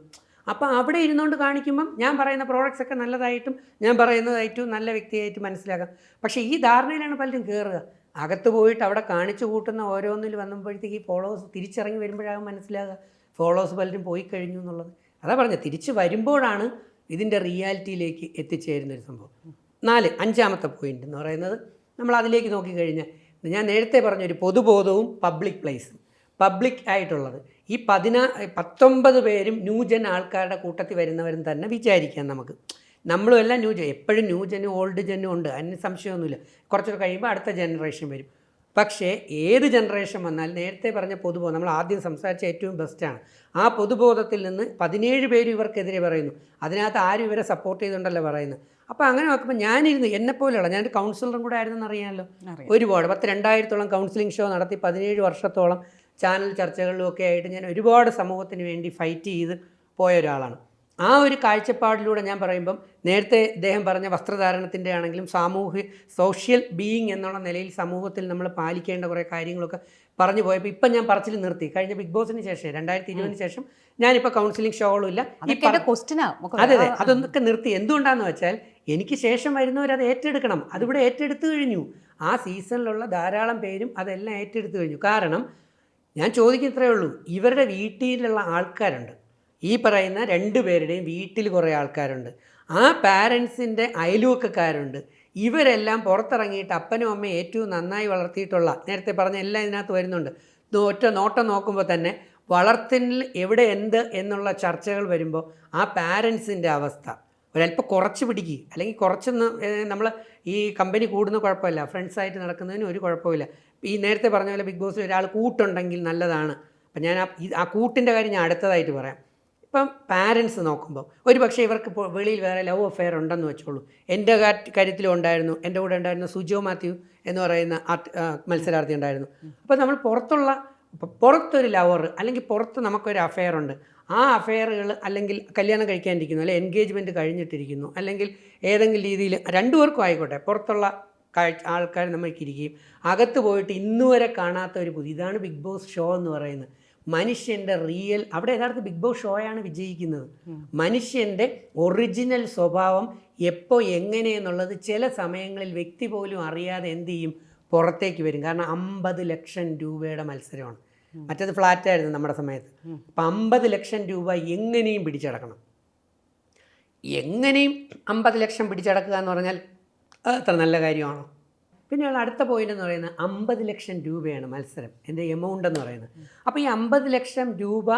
അപ്പോൾ അവിടെ ഇരുന്നുകൊണ്ട് കാണിക്കുമ്പം ഞാൻ പറയുന്ന പ്രോഡക്റ്റ്സ് ഒക്കെ നല്ലതായിട്ടും ഞാൻ പറയുന്നതായിട്ടും നല്ല വ്യക്തിയായിട്ട് മനസ്സിലാക്കാം. പക്ഷേ ഈ ധാരണയിലാണ് പലരും കയറുക. അകത്ത് പോയിട്ട് അവിടെ കാണിച്ചു കൂട്ടുന്ന ഓരോന്നിൽ വന്നപ്പോഴത്തേക്ക് ഈ ഫോളോവേഴ്സ് തിരിച്ചിറങ്ങി വരുമ്പോഴാകും മനസ്സിലാകുക ഫോളോവേഴ്സ് പലരും പോയി കഴിഞ്ഞു എന്നുള്ളത്. അതാ പറഞ്ഞത്, തിരിച്ച് വരുമ്പോഴാണ് ഇതിൻ്റെ റിയാലിറ്റിയിലേക്ക് എത്തിച്ചേരുന്നൊരു സംഭവം. 5ാമത്തെ പോയിന്റ് എന്ന് പറയുന്നത്, നമ്മൾ അതിലേക്ക് നോക്കിക്കഴിഞ്ഞാൽ ഞാൻ നേരത്തെ പറഞ്ഞൊരു പൊതുബോധവും പബ്ലിക് പ്ലേസും. പബ്ലിക് ആയിട്ടുള്ളത് ഈ 19 പേരും ന്യൂജൻ ആൾക്കാരുടെ കൂട്ടത്തിൽ വരുന്നവരും തന്നെ വിചാരിക്കാം നമുക്ക്. നമ്മളും എല്ലാം ന്യൂജൻ, എപ്പോഴും ന്യൂജനും ഓൾഡ് ജനും ഉണ്ട്, അതിന് സംശയമൊന്നുമില്ല. കുറച്ചുകൂടെ കഴിയുമ്പോൾ അടുത്ത ജനറേഷൻ വരും. പക്ഷേ ഏത് ജനറേഷൻ വന്നാൽ നേരത്തെ പറഞ്ഞ പൊതുബോധം നമ്മൾ ആദ്യം സംസാരിച്ച ഏറ്റവും ബെസ്റ്റാണ്. ആ പൊതുബോധത്തിൽ നിന്ന് 17 പേരും ഇവർക്കെതിരെ പറയുന്നു. അതിനകത്ത് ആരും ഇവരെ സപ്പോർട്ട് ചെയ്തുകൊണ്ടല്ല പറയുന്നത്. അപ്പോൾ അങ്ങനെ നോക്കുമ്പോൾ ഞാനിരുന്നു എന്നെപ്പോലെയുള്ള, ഞാനൊരു കൗൺസിലറും കൂടെ ആയിരുന്നെന്ന് അറിയാമല്ലോ. ഒരുപാട് 2000-ഓളം കൗൺസിലിംഗ് ഷോ നടത്തി 17 വർഷത്തോളം ചാനൽ ചർച്ചകളിലുമൊക്കെ ആയിട്ട് ഞാൻ ഒരുപാട് സമൂഹത്തിന് വേണ്ടി ഫൈറ്റ് ചെയ്ത് പോയ ഒരാളാണ്. ആ ഒരു കാഴ്ചപ്പാടിലൂടെ ഞാൻ പറയുമ്പം നേരത്തെ ഇദ്ദേഹം പറഞ്ഞ വസ്ത്രധാരണത്തിൻ്റെ ആണെങ്കിലും സോഷ്യൽ ബീയിങ് എന്നുള്ള നിലയിൽ സമൂഹത്തിൽ നമ്മൾ പാലിക്കേണ്ട കുറേ കാര്യങ്ങളൊക്കെ പറഞ്ഞു പോയപ്പോൾ ഇപ്പം ഞാൻ പറച്ചിൽ നിർത്തി. കഴിഞ്ഞ ബിഗ് ബോസിന് ശേഷം 2020 ശേഷം ഞാനിപ്പോൾ കൗൺസിലിംഗ് ഷോകളും ഇല്ല. അതെ, അതൊക്കെ നിർത്തി. എന്തുകൊണ്ടാണെന്ന് വെച്ചാൽ എനിക്ക് ശേഷം വരുന്നവരത് ഏറ്റെടുക്കണം. അതിവിടെ ഏറ്റെടുത്തു കഴിഞ്ഞു. ആ സീസണിലുള്ള ധാരാളം പേരും അതെല്ലാം ഏറ്റെടുത്തു കഴിഞ്ഞു. കാരണം ഞാൻ ചോദിക്കുന്നത്രേ ഉള്ളൂ, ഇവരുടെ വീട്ടിലുള്ള ആൾക്കാരുണ്ട്, ഈ പറയുന്ന 2 പേരുടെയും വീട്ടിൽ കുറേ ആൾക്കാരുണ്ട്, ആ പാരൻസിൻ്റെ അയൽവക്കക്കാരുണ്ട്. ഇവരെല്ലാം പുറത്തിറങ്ങിയിട്ട് അപ്പനും അമ്മയും ഏറ്റവും നന്നായി വളർത്തിയിട്ടുള്ള, നേരത്തെ പറഞ്ഞ എല്ലാം ഇതിനകത്ത് വരുന്നുണ്ട്. ഒറ്റ നോട്ടം നോക്കുമ്പോൾ തന്നെ വളർത്തലിൽ എവിടെ എന്ത് എന്നുള്ള ചർച്ചകൾ വരുമ്പോൾ ആ പാരൻസിൻ്റെ അവസ്ഥ ഒരല്പം കുറച്ച് പിടിക്കുക. അല്ലെങ്കിൽ കുറച്ചൊന്ന് നമ്മൾ ഈ കമ്പനി കൂടുന്ന കുഴപ്പമില്ല, ഫ്രണ്ട്സായിട്ട് നടക്കുന്നതിന് ഒരു കുഴപ്പമില്ല. ഈ നേരത്തെ പറഞ്ഞ പോലെ ബിഗ് ബോസിൽ ഒരാൾ കൂട്ടുണ്ടെങ്കിൽ നല്ലതാണ്. അപ്പം ഞാൻ ആ കൂട്ടിൻ്റെ കാര്യം ഞാൻ അടുത്തതായിട്ട് പറയാം. ഇപ്പം പാരൻസ് നോക്കുമ്പോൾ ഒരു പക്ഷേ ഇവർക്ക് വെളിയിൽ വേറെ ലവ് അഫെയർ ഉണ്ടെന്ന് വെച്ചോളൂ. എൻ്റെ കാര്യത്തിലും ഉണ്ടായിരുന്നു. എൻ്റെ കൂടെ ഉണ്ടായിരുന്ന സുജോ മാത്യു എന്ന് പറയുന്ന മത്സരാർത്ഥി ഉണ്ടായിരുന്നു. അപ്പോൾ നമ്മൾ പുറത്തൊരു ലവർ അല്ലെങ്കിൽ പുറത്ത് നമുക്കൊരു അഫെയർ ഉണ്ട്. ആ അഫെയറുകൾ അല്ലെങ്കിൽ കല്യാണം കഴിക്കാനിരിക്കുന്നു, അല്ലെങ്കിൽ എൻഗേജ്മെൻറ്റ് കഴിഞ്ഞിട്ടിരിക്കുന്നു, അല്ലെങ്കിൽ ഏതെങ്കിലും രീതിയിൽ 2 പേർക്കും ആയിക്കോട്ടെ, പുറത്തുള്ള ആൾക്കാർ നമുക്കിരിക്കുകയും അകത്ത് പോയിട്ട് ഇന്നുവരെ കാണാത്ത ഒരു ഇതാണ് ബിഗ് ബോസ് ഷോ എന്ന് പറയുന്നത്. മനുഷ്യൻ്റെ റിയൽ, അവിടെ യഥാർത്ഥ ബിഗ് ബോസ് ഷോയാണ് വിജയിക്കുന്നത്. മനുഷ്യൻ്റെ ഒറിജിനൽ സ്വഭാവം എപ്പോൾ എങ്ങനെയെന്നുള്ളത് ചില സമയങ്ങളിൽ വ്യക്തി പോലും അറിയാതെ എന്ത് ചെയ്യും, പുറത്തേക്ക് വരും. കാരണം 50 ലക്ഷം രൂപയുടെ മത്സരമാണ്. മറ്റേത് ഫ്ലാറ്റായിരുന്നു നമ്മുടെ സമയത്ത്. അപ്പം 50 ലക്ഷം രൂപ എങ്ങനെയും പിടിച്ചടക്കണം. എങ്ങനെയും 50 ലക്ഷം പിടിച്ചടക്കുക എന്ന് പറഞ്ഞാൽ അത്ര നല്ല കാര്യമാണോ? പിന്നെയുള്ള അടുത്ത പോയിന്റ് എന്ന് പറയുന്നത് 50 ലക്ഷം രൂപയാണ് മത്സരം, എൻ്റെ എമൗണ്ട് എന്ന് പറയുന്നത്. അപ്പോൾ ഈ 50 ലക്ഷം രൂപ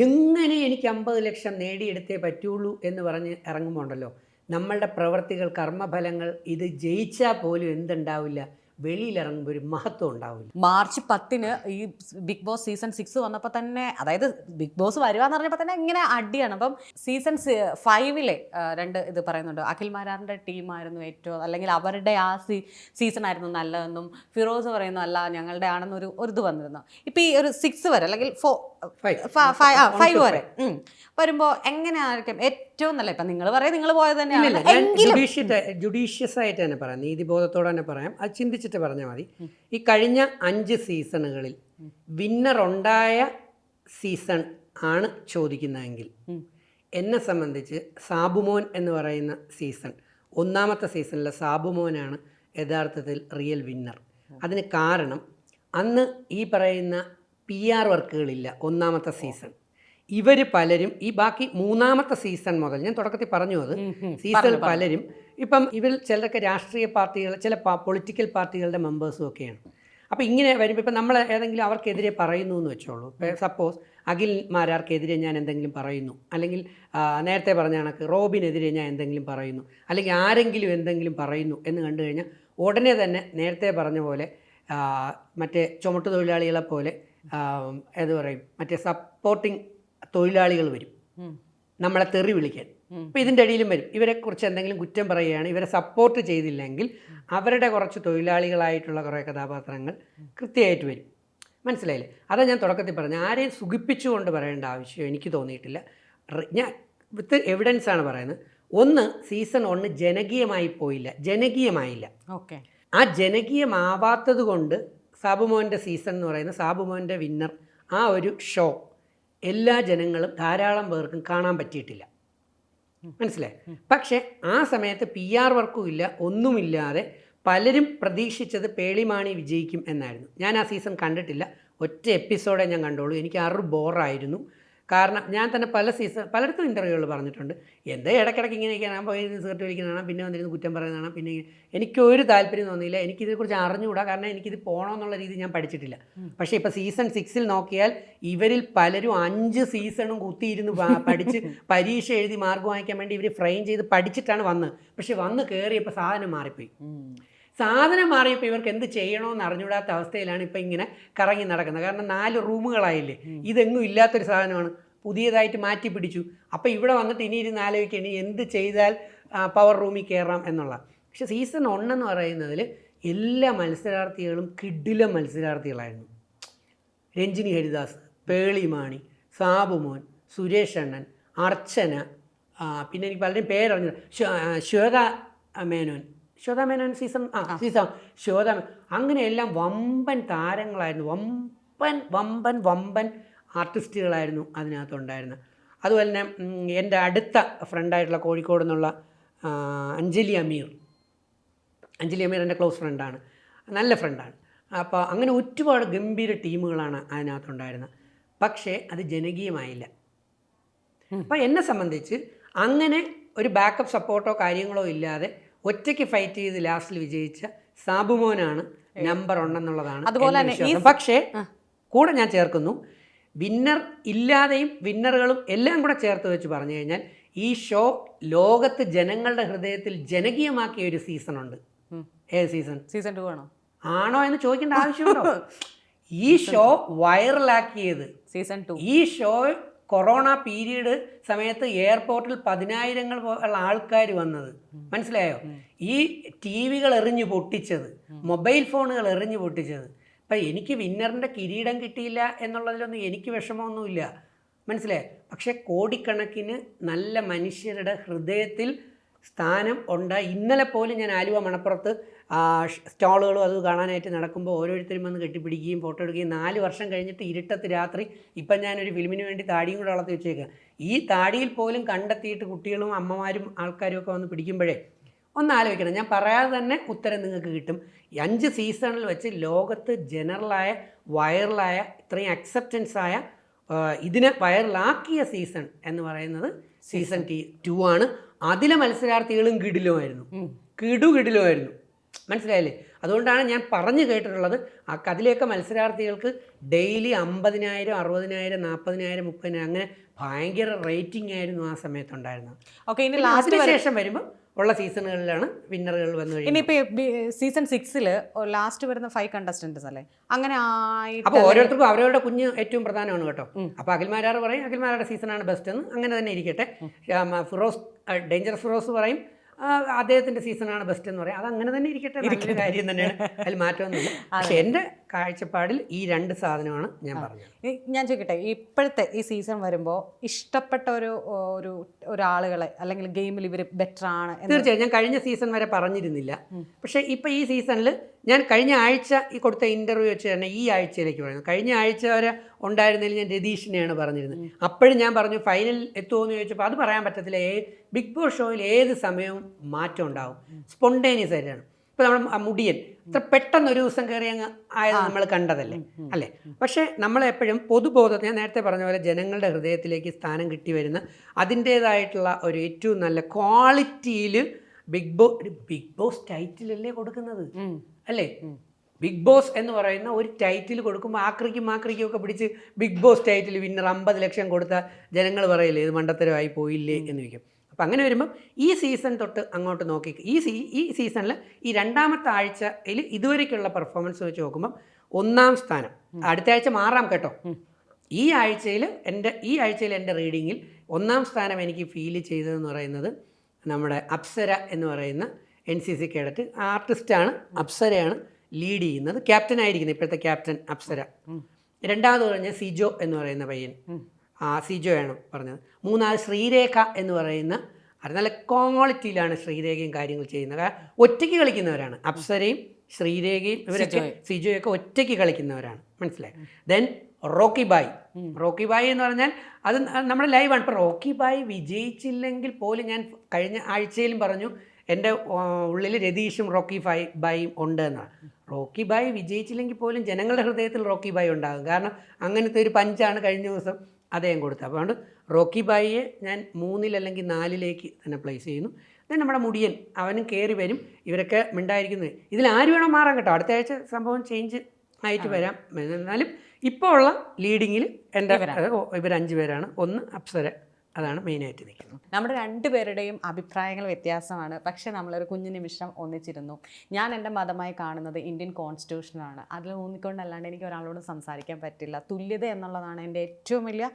എങ്ങനെ എനിക്ക് 50 ലക്ഷം നേടിയെടുത്തേ പറ്റുള്ളൂ എന്ന് പറഞ്ഞ് ഇറങ്ങുമ്പോൾ ഉണ്ടല്ലോ, നമ്മളുടെ പ്രവൃത്തികൾ, കർമ്മഫലങ്ങൾ ഇത് ജയിച്ചാൽ പോലും എന്തുണ്ടാവില്ല, വെളിയിലിറങ്ങുമ്പോൾ ഒരു മഹത്വം ഉണ്ടാവില്ല. മാർച്ച് 10 ഈ ബിഗ് ബോസ് സീസൺ 6 വന്നപ്പോൾ തന്നെ, അതായത് ബിഗ് ബോസ് വരുവാന്ന് പറഞ്ഞപ്പോൾ തന്നെ ഇങ്ങനെ അടിയാണ്. അപ്പം സീസൺ 5 2 ഇത് പറയുന്നുണ്ട്. അഖിൽ മാരാറിൻ്റെ ടീമായിരുന്നു ഏറ്റവും, അല്ലെങ്കിൽ അവരുടെ ആ സീസൺ ആയിരുന്നു നല്ലതെന്നും ഫിറോസ് പറയുന്നു അല്ല ഞങ്ങളുടെ ആണെന്നൊരു ഇത് വന്നിരുന്നു. ഇപ്പം ഈ ഒരു 6 വരെ അല്ലെങ്കിൽ 5 വരെ വരുമ്പോൾ എങ്ങനെയായിരിക്കും ഏറ്റവും നല്ല? ഇപ്പം നിങ്ങൾ പറയാം നിങ്ങൾ പോയത് തന്നെയാണ്. ജുഡീഷ്യസ് ആയിട്ട് തന്നെ പറയാം, നീതിബോധത്തോടെ തന്നെ പറയാം, അത് ചിന്തിച്ചിട്ട് പറഞ്ഞാൽ മതി. ഈ കഴിഞ്ഞ 5 സീസണുകളിൽ വിന്നർ ഉണ്ടായ സീസൺ ആണ് ചോദിക്കുന്നതെങ്കിൽ എന്നെ സംബന്ധിച്ച് സാബുമോൻ എന്ന് പറയുന്ന സീസൺ, 1ാമത്തെ സീസണിലെ സാബുമോനാണ് യഥാർത്ഥത്തിൽ റിയൽ വിന്നർ. അതിന് കാരണം അന്ന് ഈ പറയുന്ന PR വർക്കുകളില്ല 1ാമത്തെ സീസൺ. ഇവർ പലരും ഈ ബാക്കി 3ാമത്തെ സീസൺ മുതൽ, ഞാൻ തുടക്കത്തിൽ പറഞ്ഞു അത് സീസൺ പലരും ഇപ്പം ഇവരിൽ ചിലരൊക്കെ രാഷ്ട്രീയ പാർട്ടികൾ, ചില പൊളിറ്റിക്കൽ പാർട്ടികളുടെ മെമ്പേഴ്സും ഒക്കെയാണ്. അപ്പോൾ ഇങ്ങനെ വരുമ്പോൾ ഇപ്പം നമ്മൾ ഏതെങ്കിലും അവർക്കെതിരെ പറയുന്നു എന്ന് വെച്ചോളൂ. സപ്പോസ് അഖിൽ മാരാർക്കെതിരെ ഞാൻ എന്തെങ്കിലും പറയുന്നു, അല്ലെങ്കിൽ നേരത്തെ പറഞ്ഞ കണക്ക് റോബിനെതിരെ ഞാൻ എന്തെങ്കിലും പറയുന്നു, അല്ലെങ്കിൽ ആരെങ്കിലും എന്തെങ്കിലും പറയുന്നു എന്ന് കണ്ടു കഴിഞ്ഞാൽ ഉടനെ തന്നെ നേരത്തെ പറഞ്ഞ പോലെ മറ്റേ ചുമട്ടു തൊഴിലാളികളെ പോലെ ഏത് പറയും, മറ്റേ സപ്പോർട്ടിങ് തൊഴിലാളികൾ വരും നമ്മളെ തെറി വിളിക്കാൻ. അപ്പോൾ ഇതിൻ്റെ ഇടയിലും വരും. ഇവരെക്കുറിച്ച് എന്തെങ്കിലും കുറ്റം പറയുകയാണ്, ഇവരെ സപ്പോർട്ട് ചെയ്തില്ലെങ്കിൽ അവരുടെ കുറച്ച് തൊഴിലാളികളായിട്ടുള്ള കുറേ കഥാപാത്രങ്ങൾ കൃത്യമായിട്ട് വരും. മനസ്സിലായില്ലേ? അതാ ഞാൻ തുടക്കത്തിൽ പറഞ്ഞു, ആരെയും സുഖിപ്പിച്ചുകൊണ്ട് പറയേണ്ട ആവശ്യം എനിക്ക് തോന്നിയിട്ടില്ല. ഞാൻ വിത്ത് എവിഡൻസ് ആണ് പറയുന്നത്. ഒന്ന്, സീസൺ 1 ജനകീയമായില്ല. ഓക്കെ. ആ ജനകീയമാവാത്തത് കൊണ്ട് സാബുമോൻ്റെ സീസൺ എന്ന് പറയുന്ന സാബുമോൻ്റെ വിന്നർ ആ ഒരു ഷോ എല്ലാ ജനങ്ങളും ധാരാളം പേർക്കും കാണാൻ പറ്റിയിട്ടില്ല. മനസ്സിലായി? പക്ഷേ ആ സമയത്ത് PR വർക്കും ഇല്ല, ഒന്നുമില്ലാതെ പലരും പ്രതീക്ഷിച്ചത് പേളിമാണി വിജയിക്കും എന്നായിരുന്നു. ഞാൻ ആ സീസൺ കണ്ടിട്ടില്ല, ഒറ്റ എപ്പിസോഡേ ഞാൻ കണ്ടോളൂ. എനിക്ക് ബോറായിരുന്നു. കാരണം ഞാൻ തന്നെ പലയിടത്തും ഇൻ്റർവ്യൂകൾ പറഞ്ഞിട്ടുണ്ട്, എന്താ ഇടയ്ക്കിടയ്ക്ക് ഇങ്ങനെയൊക്കെയാണ്, പോയി സിഗരറ്റ് വലിക്കുന്നതാണ്, പിന്നെ വന്നിരുന്ന് കുറ്റം പറയുന്നതാണ്, പിന്നെ എനിക്കൊരു താല്പര്യം തോന്നിയില്ല. എനിക്കിതിനെക്കുറിച്ച് അറിഞ്ഞുകൂടാ, കാരണം എനിക്കിത് പോകണമെന്നുള്ള രീതി ഞാൻ പഠിച്ചിട്ടില്ല. പക്ഷേ ഇപ്പോൾ സീസൺ 6 നോക്കിയാൽ ഇവരിൽ പലരും 5 സീസണും കുത്തിയിരുന്ന് പഠിച്ച് പരീക്ഷ എഴുതി മാർക്ക് വാങ്ങിക്കാൻ വേണ്ടി ഇവർ ഫ്രെയിം ചെയ്ത് പഠിച്ചിട്ടാണ് വന്നത്. പക്ഷെ വന്ന് കയറിയപ്പോൾ സാധനം മാറിപ്പോയി. സാധനം മാറിയപ്പോൾ ഇവർക്ക് എന്ത് ചെയ്യണമെന്ന് അറിഞ്ഞുകൂടാത്ത അവസ്ഥയിലാണ് ഇപ്പം ഇങ്ങനെ കറങ്ങി നടക്കുന്നത്. കാരണം 4 റൂമുകളായില്ലേ, ഇതെങ്ങും ഇല്ലാത്തൊരു സാധനമാണ്, പുതിയതായിട്ട് മാറ്റി പിടിച്ചു. അപ്പോൾ ഇവിടെ വന്നിട്ട് ഇനി ഇരുന്ന് ആലോചിക്കുകയാണ് എന്ത് ചെയ്താൽ പവർ റൂമിൽ കയറാം എന്നുള്ള. പക്ഷേ സീസൺ 1 എന്ന് പറയുന്നതിൽ എല്ലാ മത്സരാർത്ഥികളും കിടിലം മത്സരാർത്ഥികളായിരുന്നു. രഞ്ജിനി ഹരിദാസ്, പേളിമാണി, സാബുമോൻ, സുരേഷ് അണ്ണൻ, അർച്ചന, പിന്നെ എനിക്ക് പലരും പേരറിഞ്ഞു, ശ്വേത മേനോൻ സീസൺ അങ്ങനെ എല്ലാം വമ്പൻ താരങ്ങളായിരുന്നു, വമ്പൻ ആർട്ടിസ്റ്റുകളായിരുന്നു അതിനകത്തുണ്ടായിരുന്നത്. അതുപോലെ തന്നെ എൻ്റെ അടുത്ത ഫ്രണ്ടായിട്ടുള്ള കോഴിക്കോട് നിന്നുള്ള അഞ്ജലി അമീർ എൻ്റെ ക്ലോസ് ഫ്രണ്ടാണ്, നല്ല ഫ്രണ്ടാണ്. അപ്പോൾ അങ്ങനെ ഒരുപാട് ഗംഭീര ടീമുകളാണ് അതിനകത്തുണ്ടായിരുന്നത്. പക്ഷേ അത് ജനകീയമായില്ല. അപ്പോൾ എന്നെ സംബന്ധിച്ച് അങ്ങനെ ഒരു ബാക്കപ്പ് സപ്പോർട്ടോ കാര്യങ്ങളോ ഇല്ലാതെ ഒറ്റയ്ക്ക് ഫൈറ്റ് ചെയ്ത് ലാസ്റ്റിൽ വിജയിച്ച സാബുമോനാണ് നമ്പർ 1 എന്നുള്ളതാണ് എൻ്റെ വിശ്വാസം. പക്ഷേ കൂടെ ഞാൻ ചേർക്കുന്നു, വിന്നർ ഇല്ലാതെയും വിന്നറുകളും എല്ലാം കൂടെ ചേർത്ത് വെച്ച് പറഞ്ഞു കഴിഞ്ഞാൽ ഈ ഷോ ലോകത്ത് ജനങ്ങളുടെ ഹൃദയത്തിൽ ജനകീയമാക്കിയ ഒരു സീസണുണ്ട്. ഏത് സീസൺ? സീസൺ 2 ആണോ എന്ന് ചോദിക്കേണ്ട ആവശ്യമുണ്ടോ? ഈ ഷോ വൈറലാക്കിയത് സീസൺ 2. ഈ ഷോ കൊറോണ പീരീഡ് സമയത്ത് എയർപോർട്ടിൽ 10,000 ഉള്ള ആൾക്കാർ വന്നത്, മനസ്സിലായോ? ഈ TV-കൾ എറിഞ്ഞു പൊട്ടിച്ചത്, മൊബൈൽ ഫോണുകൾ എറിഞ്ഞു പൊട്ടിച്ചത്. അപ്പം എനിക്ക് വിന്നറിൻ്റെ കിരീടം കിട്ടിയില്ല എന്നുള്ളതിലൊന്നും എനിക്ക് വിഷമമൊന്നുമില്ല, മനസ്സിലായോ? പക്ഷേ കോടിക്കണക്കിന് നല്ല മനുഷ്യരുടെ ഹൃദയത്തിൽ സ്ഥാനം ഉണ്ടായി. ഇന്നലെ പോലും ഞാൻ ആലുവ മണപ്പുറത്ത് സ്റ്റാളുകളും അത് കാണാനായിട്ട് നടക്കുമ്പോൾ ഓരോരുത്തരും വന്ന് കെട്ടിപ്പിടിക്കുകയും ഫോട്ടോ എടുക്കുകയും 4 വർഷം കഴിഞ്ഞിട്ട് ഇരുട്ടത്ത് രാത്രി ഇപ്പം ഞാനൊരു ഫിലിമിന് വേണ്ടി താടിയും കൂടെ വളർത്തി വെച്ചേക്കുക. ഈ താടിയിൽ പോലും കണ്ടെത്തിയിട്ട് കുട്ടികളും അമ്മമാരും ആൾക്കാരും ഒക്കെ വന്ന് പിടിക്കുമ്പോഴേ ഒന്ന് ആലോചിക്കണം. ഞാൻ പറയാതെ തന്നെ ഉത്തരം നിങ്ങൾക്ക് കിട്ടും. 5 സീസണിൽ വെച്ച് ലോകത്ത് ജനറലായ വൈറലായ ഇത്രയും അക്സെപ്റ്റൻസായ ഇതിനെ വൈറലാക്കിയ സീസൺ എന്ന് പറയുന്നത് സീസൺ 2 ആണ്. അതിലെ മത്സരാർത്ഥികളും കിടിലുമായിരുന്നു, മനസ്സിലായില്ലേ? അതുകൊണ്ടാണ് ഞാൻ പറഞ്ഞു കേട്ടിട്ടുള്ളത്, അതിലെയൊക്കെ മത്സരാർത്ഥികൾക്ക് ഡെയിലി 50,000, 60,000, 40,000, 30,000 അങ്ങനെ ഭയങ്കര റേറ്റിംഗ് ആയിരുന്നു ആ സമയത്തുണ്ടായിരുന്നത്. ഓക്കെ, ഇനി ലാസ്റ്റ് ശേഷം വരുമ്പോൾ ഉള്ള സീസണുകളിലാണ് വിന്നറുകൾ വന്നു കഴിഞ്ഞത്. ഇനിയിപ്പോൾ സീസൺ 6 ലാസ്റ്റ് വരുന്ന 5 കണ്ടസ്റ്റൻസ് അല്ലേ, അങ്ങനെ അപ്പോൾ ഓരോരുത്തർക്കും അവരവരുടെ കുഞ്ഞ് ഏറ്റവും പ്രധാനമാണ് കേട്ടോ. അപ്പോൾ അഖിൽമാരാർ പറയും അഖിൽമാരുടെ സീസണാണ് ബെസ്റ്റ് എന്ന്, അങ്ങനെ തന്നെ ഇരിക്കട്ടെ. ഫിറോസ് ഡേഞ്ചറസ് ഫിറോസ് പറയും അദ്ദേഹത്തിൻ്റെ സീസണാണ് ബെസ്റ്റ് എന്ന് പറയാം. അതങ്ങനെ തന്നെ ഇരിക്കട്ടെ, നല്ലൊരു കാര്യം തന്നെയാണ്, അതിൽ മാറ്റമൊന്നുമില്ല. പക്ഷേ എൻ്റെ കാഴ്ചപ്പാടിൽ ഈ 2 സാധനമാണ് ഞാൻ പറഞ്ഞത്. ഞാൻ ചോദിക്കട്ടെ, ഇപ്പോഴത്തെ ഈ സീസൺ വരുമ്പോൾ ഇഷ്ടപ്പെട്ട ഒരാളുകളെ അല്ലെങ്കിൽ ഗെയിമിൽ ഇവർ ബെറ്റർ ആണ്? തീർച്ചയായും ഞാൻ കഴിഞ്ഞ സീസൺ വരെ പറഞ്ഞിരുന്നില്ല. പക്ഷേ ഇപ്പോൾ ഈ സീസണിൽ ഞാൻ കഴിഞ്ഞ ആഴ്ച ഈ കൊടുത്ത ഇൻ്റർവ്യൂ വെച്ച് തന്നെ ഈ ആഴ്ചയിലേക്ക് പറയുന്നത്. കഴിഞ്ഞ ആഴ്ച വരെ ഉണ്ടായിരുന്നതിൽ ഞാൻ രതീഷിനെയാണ് പറഞ്ഞിരുന്നത്. അപ്പോഴും ഞാൻ പറഞ്ഞു ഫൈനൽ എത്തുമോ എന്ന് ചോദിച്ചപ്പോൾ അത് പറയാൻ പറ്റത്തില്ല. ബിഗ് ബോസ് ഷോയിൽ ഏത് സമയവും മാറ്റം ഉണ്ടാവും, സ്പോണ്ടേനിയസ് ആയിട്ടാണ്. ഇപ്പോൾ നമ്മൾ മുടിയൻ ഇത്ര പെട്ടെന്ന് ഒരു ദിവസം കയറി അങ്ങ് ആയത് നമ്മൾ കണ്ടതല്ലേ അല്ലേ? പക്ഷേ നമ്മളെപ്പോഴും പൊതുബോധത്തെ, ഞാൻ നേരത്തെ പറഞ്ഞ പോലെ ജനങ്ങളുടെ ഹൃദയത്തിലേക്ക് സ്ഥാനം കിട്ടി വരുന്ന അതിൻ്റേതായിട്ടുള്ള ഒരു ഏറ്റവും നല്ല ക്വാളിറ്റിയിൽ ബിഗ് ബോസ് ടൈറ്റിലല്ലേ കൊടുക്കുന്നത് അല്ലേ? ബിഗ് ബോസ് എന്ന് പറയുന്ന ഒരു ടൈറ്റിൽ കൊടുക്കുമ്പോൾ ആക്രിക്കും ഒക്കെ പിടിച്ച് ബിഗ് ബോസ് ടൈറ്റിൽ വിന്നർ 50 ലക്ഷം കൊടുത്ത ജനങ്ങൾ പറയില്ലേ ഇത് മണ്ടത്തരമായി പോയില്ലേ എന്ന് ചോദിക്കും. അപ്പം അങ്ങനെ വരുമ്പം ഈ സീസൺ തൊട്ട് അങ്ങോട്ട് നോക്കി ഈ സീസണിൽ ഈ 2ാമത്തെ ആഴ്ചയിൽ ഇതുവരേക്കുള്ള പെർഫോമൻസ് വെച്ച് നോക്കുമ്പം 1ാം സ്ഥാനം. അടുത്ത ആഴ്ച മാറാം കേട്ടോ. ഈ ആഴ്ചയിൽ എൻ്റെ റീഡിങ്ങിൽ ഒന്നാം സ്ഥാനം എനിക്ക് ഫീൽ ചെയ്തതെന്ന് പറയുന്നത് നമ്മുടെ അപ്സര എന്ന് പറയുന്ന NCC കേഡറ്റ് ആർട്ടിസ്റ്റാണ്, അപ്സരയാണ് ലീഡ് ചെയ്യുന്നത്, ക്യാപ്റ്റൻ ആയിരിക്കുന്നത് ഇപ്പോഴത്തെ ക്യാപ്റ്റൻ അപ്സര. രണ്ടാമത് പറഞ്ഞ സിജോ എന്ന് പറയുന്ന പയ്യൻ, സിജോയാണ് പറഞ്ഞത്. മൂന്നാമത് ശ്രീരേഖ എന്ന് പറയുന്ന അത് നല്ല ക്വാളിറ്റിയിലാണ് ശ്രീരേഖയും കാര്യങ്ങൾ ചെയ്യുന്നത്. ഒറ്റയ്ക്ക് കളിക്കുന്നവരാണ് അപ്സരയും ശ്രീരേഖയും ഇവരൊക്കെ, സിജോയൊക്കെ ഒറ്റയ്ക്ക് കളിക്കുന്നവരാണ്, മനസ്സിലായി. ദെൻ റോക്കി ബായ് എന്ന് പറഞ്ഞാൽ അത് നമ്മുടെ ലൈവാണ്. ഇപ്പോൾ റോക്കി ബായ് വിജയിച്ചില്ലെങ്കിൽ പോലും ഞാൻ കഴിഞ്ഞ ആഴ്ചയിലും പറഞ്ഞു എൻ്റെ ഉള്ളിൽ രതീഷും റോക്കി ബായും ഉണ്ട് എന്നാണ്. റോക്കി ബായ് വിജയിച്ചില്ലെങ്കിൽ പോലും ജനങ്ങളുടെ ഹൃദയത്തിൽ റോക്കി ബായ് ഉണ്ടാകും. കാരണം അങ്ങനത്തെ ഒരു പഞ്ചാണ് കഴിഞ്ഞ ദിവസം അദ്ദേഹം കൊടുത്തത്. അപ്പോൾ അതുകൊണ്ട് റോക്കി ബായിയെ ഞാൻ 3 അല്ലെങ്കിൽ 4 തന്നെ പ്ലേസ് ചെയ്യുന്നു. then നമ്മുടെ മുടിയൻ അവനും കയറി വരും. ഇവരൊക്കെ മിണ്ടായിരിക്കുന്നത് ഇതിൽ ആര് വേണോ മാറാൻ കേട്ടോ, അടുത്ത ആഴ്ച സംഭവം ചേഞ്ച് ആയിട്ട് വരാം. എന്നാലും ഇപ്പോൾ ഉള്ള ലീഡിങ്ങിൽ എൻ്റെ ഇവർ 5 പേരാണ്. ഒന്ന് അപ്സര, അതാണ് മെയിനായിട്ട് നിൽക്കുന്നത്. നമ്മുടെ 2 പേരുടെയും അഭിപ്രായങ്ങൾ വ്യത്യാസമാണ്, പക്ഷേ നമ്മളൊരു കുഞ്ഞു നിമിഷം ഒന്നിച്ചിരുന്നു. ഞാൻ എൻ്റെ മതമായി കാണുന്നത് ഇന്ത്യൻ കോൺസ്റ്റിറ്റ്യൂഷനാണ്. അതിൽ ഊന്നിക്കൊണ്ടല്ലാണ്ട് എനിക്ക് ഒരാളോട് സംസാരിക്കാൻ പറ്റില്ല. തുല്യത എന്നുള്ളതാണ് എൻ്റെ ഏറ്റവും വലിയ,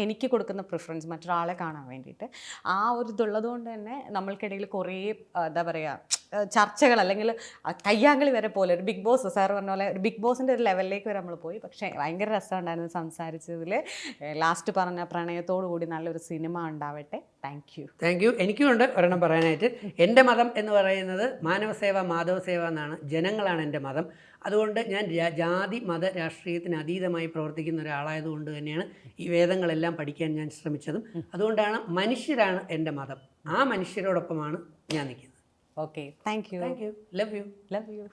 എനിക്ക് കൊടുക്കുന്ന പ്രിഫറൻസ് മറ്റൊരാളെ കാണാൻ വേണ്ടിയിട്ട്. ആ ഒരു ഇതുള്ളത് കൊണ്ട് തന്നെ നമ്മൾക്കിടയിൽ കുറേ എന്താ പറയുക ചർച്ചകൾ അല്ലെങ്കിൽ കയ്യാങ്കളി വരെ പോലെ ഒരു ബിഗ് ബോസ് സാർ പറഞ്ഞ പോലെ ഒരു ബിഗ് ബോസിൻ്റെ ഒരു ലെവലിലേക്ക് വരെ നമ്മൾ പോയി. പക്ഷേ ഭയങ്കര രസമുണ്ടായിരുന്നു സംസാരിച്ചതിൽ. ലാസ്റ്റ് പറഞ്ഞ പ്രണയത്തോടു കൂടി നല്ലൊരു സിനിമ ഉണ്ടാവട്ടെ. Thank you. എനിക്കും ഉണ്ട് ഒരെണ്ണം പറയാനായിട്ട്. എൻ്റെ മതം എന്ന് പറയുന്നത് മാനവസേവ മാധവസേവ എന്നാണ്. ജനങ്ങളാണ് എൻ്റെ മതം. അതുകൊണ്ട് ഞാൻ ജാതി മത രാഷ്ട്രീയത്തിന് അതീതമായി പ്രവർത്തിക്കുന്ന ഒരാളായതുകൊണ്ട് തന്നെയാണ് ഈ വേദങ്ങളെല്ലാം പഠിക്കാൻ ഞാൻ ശ്രമിച്ചതും. അതുകൊണ്ടാണ് മനുഷ്യരാണ് എൻ്റെ മതം. ആ മനുഷ്യരോടൊപ്പമാണ് ഞാൻ നിൽക്കുന്നത്. Okay, thank you. Love you.